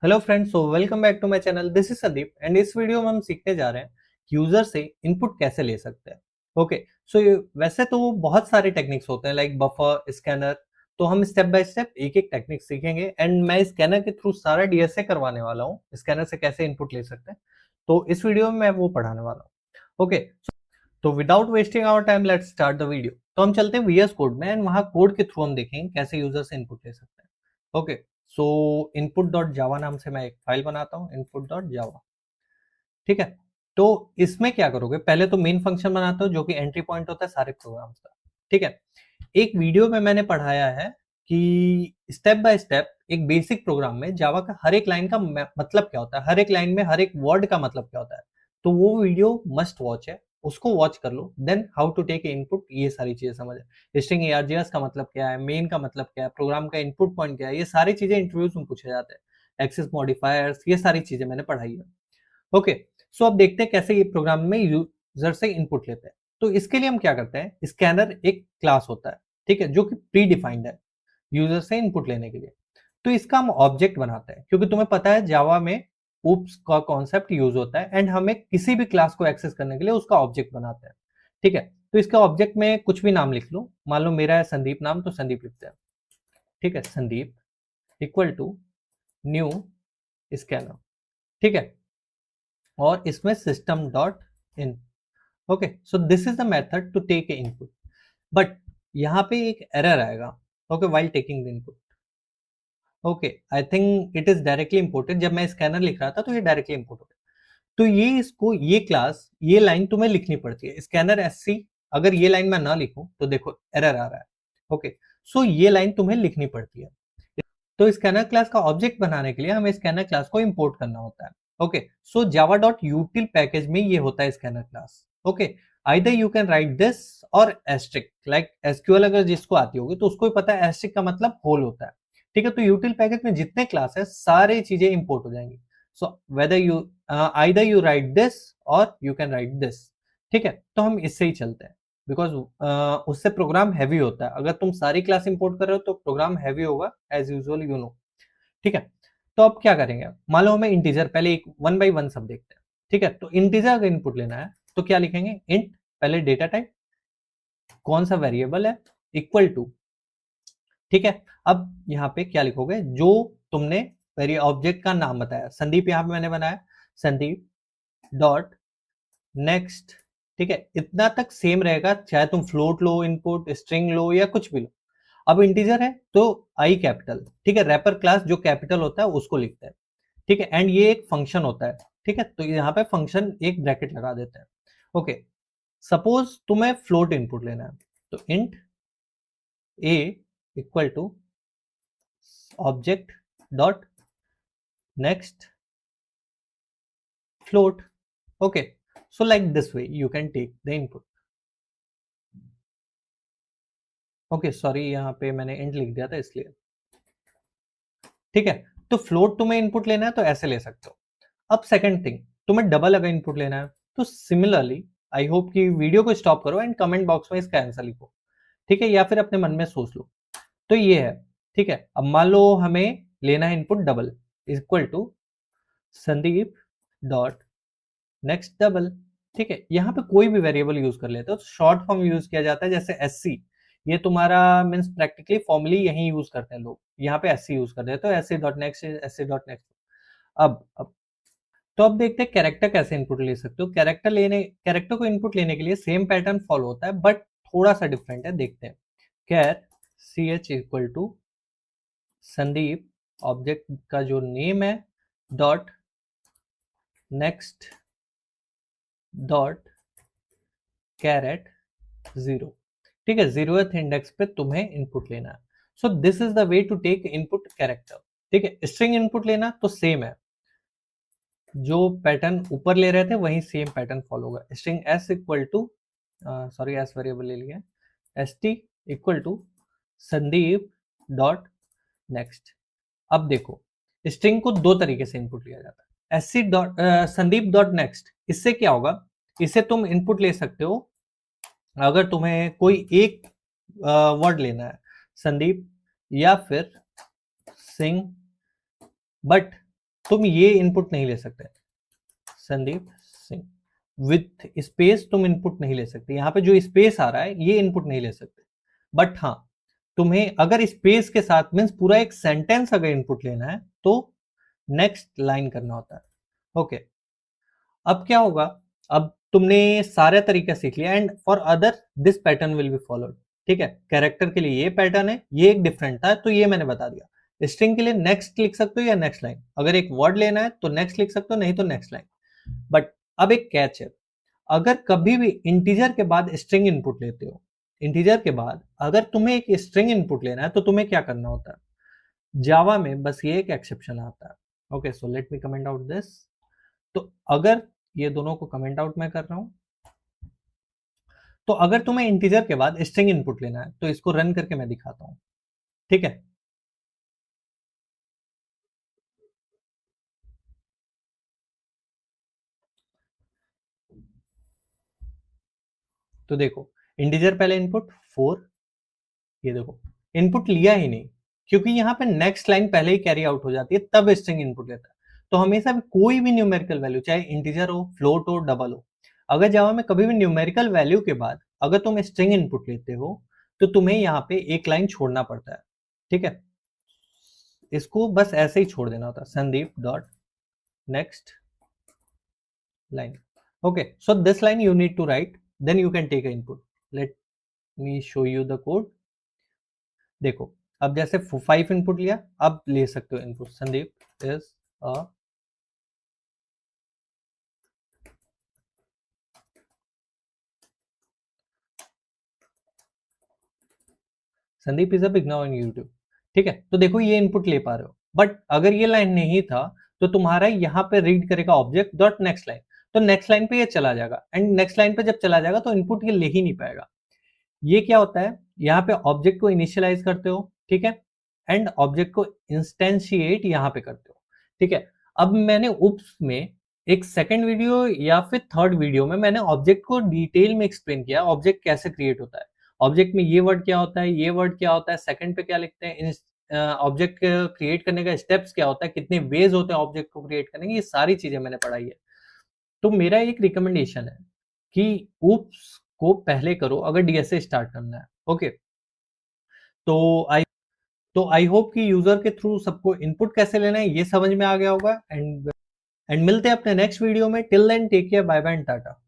Hello friends, so welcome back to my channel. This is Sandeep and इस video में हम सीखने जा रहे हैं कि यूजर से इनपुट कैसे ले सकते हैं। ओके, सो वैसे तो बहुत सारे टेक्निक्स होते हैं लाइक बफर, स्कैनर। तो हम स्टेप बाय स्टेप एक एक टेक्निक सीखेंगे एंड मैं स्कैनर के थ्रू सारा डीएसए करवाने वाला हूँ। स्कैनर से कैसे इनपुट ले सकते हैं, तो इस वीडियो में मैं वो पढ़ाने वाला हूँ। ओके, तो without wasting our time let's start the video. तो हम चलते हैं वीएस कोड में एंड वहां कोड के थ्रू हम देखेंगे कैसे यूजर से इनपुट ले सकते हैं। Okay, so input dot Java नाम से मैं एक फाइल बनाता हूँ, इनपुट डॉट जावा। ठीक है, तो इसमें क्या करोगे, पहले तो मेन फंक्शन बनाते हो जो कि एंट्री पॉइंट होता है सारे प्रोग्राम्स का। ठीक है, एक वीडियो में मैंने पढ़ाया है कि स्टेप बाय स्टेप एक बेसिक प्रोग्राम में जावा का हर एक लाइन का मतलब क्या होता है, हर एक लाइन में हर एक वर्ड का मतलब क्या होता है। तो वो वीडियो मस्ट वॉच है, उसको वॉच कर लो। Then how to take input, ये सारी चीजें समझ। स्ट्रिंग एआरजीएस का मतलब क्या है, मेन का मतलब क्या है, प्रोग्राम का इनपुट पॉइंट क्या है, ये सारी चीजें इंटरव्यूज में पूछे जाते हैं। एक्सेस मॉडिफायर्स, ये सारी चीजें मैंने पढ़ाई है। ओके, सो अब देखते हैं कैसे ये प्रोग्राम में यूजर से इनपुट लेते हैं। तो इसके लिए हम क्या करते हैं, स्कैनर एक क्लास होता है, ठीक है, जो कि प्री डिफाइंड है यूजर से इनपुट लेने के लिए। तो इसका हम ऑब्जेक्ट बनाते हैं, क्योंकि तुम्हें पता है जावा में ऊप्स का कॉन्सेप्ट यूज होता है एंड हमें किसी भी क्लास को एक्सेस करने के लिए उसका ऑब्जेक्ट बनाते हैं। ठीक है, तो इसका ऑब्जेक्ट में कुछ भी नाम लिख लो, मान लो मेरा है संदीप नाम, तो संदीप लिखते हैं। ठीक है, Sandeep equal to new scanner. ठीक है, और इसमें system dot in. Okay, so this is the method to take a input. But यहाँ पे एक एरर आएगा। Okay, while taking the input. Okay, I think it is directly imported. जब मैं स्कैनर लिख रहा था तो ये डायरेक्टली इंपोर्ट हो गया। तो ये इसको, ये क्लास, ये लाइन तुम्हें लिखनी पड़ती है, स्कैनर एससी। अगर ये लाइन मैं ना लिखूं तो देखो एरर आ रहा है। ओके, सो ये लाइन तुम्हें लिखनी पड़ती है। तो स्कैनर क्लास का ऑब्जेक्ट बनाने के लिए हमें स्कैनर क्लास को इंपोर्ट करना होता है। ओके, सो जावा डॉट यूटिल पैकेज में ये होता है scanner class. Okay, either you can write this और एस्ट्रिक, लाइक एसक्यूएल अगर जिसको आती होगी तो उसको ही पता है एस्ट्रिक का मतलब होल होता है। ठीक है, तो यूटिल पैकेज में जितने क्लास है सारी चीजें इंपोर्ट हो जाएंगी। So whether you either you right this और यू कैन राइट दिस। ठीक है, तो हम इससे ही चलते हैं बिकॉज उससे प्रोग्राम हैवी होता है। अगर तुम सारी क्लास इंपोर्ट कर रहे हो तो प्रोग्राम हैवी होगा, एज यूजुअल यू नो। ठीक है, तो अब क्या करेंगे, मान लो हमें इंटीजर, पहले एक वन बाई वन सब देखते हैं। ठीक है, तो इंटीजर अगर इनपुट लेना है तो क्या लिखेंगे, इंट, पहले डेटा टाइप, कौन सा वेरिएबल है, इक्वल टू। ठीक है, अब यहाँ पे क्या लिखोगे, जो तुमने वेरी ऑब्जेक्ट का नाम बताया, संदीप यहाँ पे मैंने बनाया संदीप डॉट नेक्स्ट। ठीक है, इतना तक सेम रहेगा, चाहे तुम फ्लोट लो, इनपुट स्ट्रिंग लो या कुछ भी लो। अब इंटीजर है तो आई कैपिटल। ठीक है, रैपर क्लास जो कैपिटल होता है उसको लिखते हैं। ठीक है, एंड ये एक फंक्शन होता है। ठीक है, तो यहाँ पे फंक्शन एक ब्रैकेट लगा देते हैं। ओके, सपोज तुम्हें फ्लोट इनपुट लेना है, तो int a equal to object dot next float. Okay, so like this way you can take the input. Okay, sorry यहाँ पे मैंने इंट लिख दिया था इसलिए। ठीक है, तो फ्लोट तुम्हें इनपुट लेना है तो ऐसे ले सकते हो। अब सेकंड थिंग, तुम्हें डबल अगर इनपुट लेना है तो सिमिलरली, आई होप कि वीडियो को स्टॉप करो एंड कमेंट बॉक्स में इसका आंसर लिखो। ठीक है, या फिर अपने मन में सोच लो। तो ये है। ठीक है, अब मान लो हमें लेना है input double, equal to Sandeep dot next double. ठीक है, यहाँ पे कोई भी वेरिएबल यूज कर लेते हो तो शॉर्ट फॉर्म यूज किया जाता है, जैसे एससी। ये तुम्हारा मीन्स प्रैक्टिकली फॉर्मली यही यूज करते हैं लोग, यहाँ पे एससी यूज करते हैं, तो SC dot next, SC dot next. अब तो अब देखते हैं कैरेक्टर कैसे इनपुट ले सकते हो। कैरेक्टर को इनपुट लेने के लिए सेम पैटर्न फॉलो होता है बट थोड़ा सा डिफरेंट है, देखते हैं। Char C H equal to Sandeep, object का जो नेम है, dot next dot caret zero. ठीक है, 0th इंडेक्स पे तुम्हें इनपुट लेना है। So this is the way to take input character. ठीक है, स्ट्रिंग इनपुट लेना तो सेम है, जो पैटर्न ऊपर ले रहे थे वही सेम पैटर्न फॉलो होगा। String S equal to, sorry S variable ले लिया, S T equal to Sandeep dot next. अब देखो, स्ट्रिंग को दो तरीके से इनपुट लिया जाता है, S C dot Sandeep dot next. इससे क्या होगा, इससे तुम इनपुट ले सकते हो अगर तुम्हें कोई एक वर्ड लेना है, संदीप या फिर सिंह, बट तुम ये इनपुट नहीं ले सकते, संदीप सिंह विथ स्पेस तुम इनपुट नहीं ले सकते, यहाँ पे जो स्पेस आ रहा है ये इनपुट नहीं ले सकते। बट हाँ, तुम्हें अगर स्पेस के साथ मीन्स पूरा एक सेंटेंस अगर इनपुट लेना है तो नेक्स्ट लाइन करना होता है। ओके, अब क्या होगा, अब तुमने सारे तरीके सीख लिया and for other this pattern will be followed. ठीक है, कैरेक्टर के लिए ये पैटर्न है, ये एक डिफरेंट था तो ये मैंने बता दिया। स्ट्रिंग के लिए नेक्स्ट लिख सकते हो या नेक्स्ट लाइन, अगर एक वर्ड लेना है तो नेक्स्ट लिख सकते हो, नहीं तो नेक्स्ट लाइन। बट अब एक कैच है, अगर कभी भी इंटीजर के बाद स्ट्रिंग इनपुट लेते हो, इंटीजर के बाद अगर तुम्हें एक स्ट्रिंग इनपुट लेना है तो तुम्हें क्या करना होता है, जावा में बस ये एक एक्सेप्शन आता है। Okay, so let me comment out this. तो अगर ये दोनों को कमेंट आउट मैं कर रहा हूं, तो अगर तुम्हें इंटीजर के बाद स्ट्रिंग इनपुट लेना है तो इसको रन करके मैं दिखाता हूं। ठीक है, तो देखो इंटीजर पहले इनपुट 4, ये देखो इनपुट लिया ही नहीं, क्योंकि यहाँ पे नेक्स्ट लाइन पहले ही कैरी आउट हो जाती है, तब स्ट्रिंग इनपुट लेता है। तो हमेशा भी कोई भी न्यूमेरिकल वैल्यू, चाहे इंटीजर हो, फ्लोट हो, डबल हो, अगर जावा में कभी भी न्यूमेरिकल वैल्यू के बाद अगर तुम स्ट्रिंग इनपुट लेते हो तो तुम्हें यहाँ पे एक लाइन छोड़ना पड़ता है। ठीक है, इसको बस ऐसे ही छोड़ देना होता है, Sandeep dot next line. Okay, so this line you need to write, then you can take an input. Let me show you the code. देखो, अब जैसे 5 इनपुट लिया, अब ले सकते हो input, Sandeep is a Sandeep is a big now in YouTube. ठीक है, तो देखो ये इनपुट ले पा रहे हो, बट अगर ये लाइन नहीं था तो तुम्हारा यहाँ पे रीड करेगा ऑब्जेक्ट डॉट नेक्स्ट लाइन, तो नेक्स्ट लाइन पे ये चला जाएगा, एंड नेक्स्ट लाइन पे जब चला जाएगा तो इनपुट ये ले ही नहीं पाएगा। ये क्या होता है, यहाँ पे ऑब्जेक्ट को इनिशियलाइज करते हो, ठीक है, एंड ऑब्जेक्ट को इंस्टेंशिएट यहाँ पे करते हो। ठीक है, अब मैंने उप्स में एक सेकंड वीडियो या फिर थर्ड वीडियो में मैंने ऑब्जेक्ट को डिटेल में एक्सप्लेन किया, ऑब्जेक्ट कैसे क्रिएट होता है, ऑब्जेक्ट में ये वर्ड क्या होता है, ये वर्ड क्या होता है, सेकंड पे क्या लिखते हैं, ऑब्जेक्ट क्रिएट करने का स्टेप्स क्या होता है, कितने वेज होते हैं ऑब्जेक्ट को क्रिएट करने के, ये सारी चीजें मैंने पढ़ाई है। तो मेरा एक रिकमेंडेशन है कि उप्स को पहले करो अगर डीएसए स्टार्ट करना है। ओके, तो आई तो आई होप कि यूजर के थ्रू सबको इनपुट कैसे लेना है ये समझ में आ गया होगा, एंड मिलते हैं अपने नेक्स्ट वीडियो में। Till then take care, bye bye and Tata.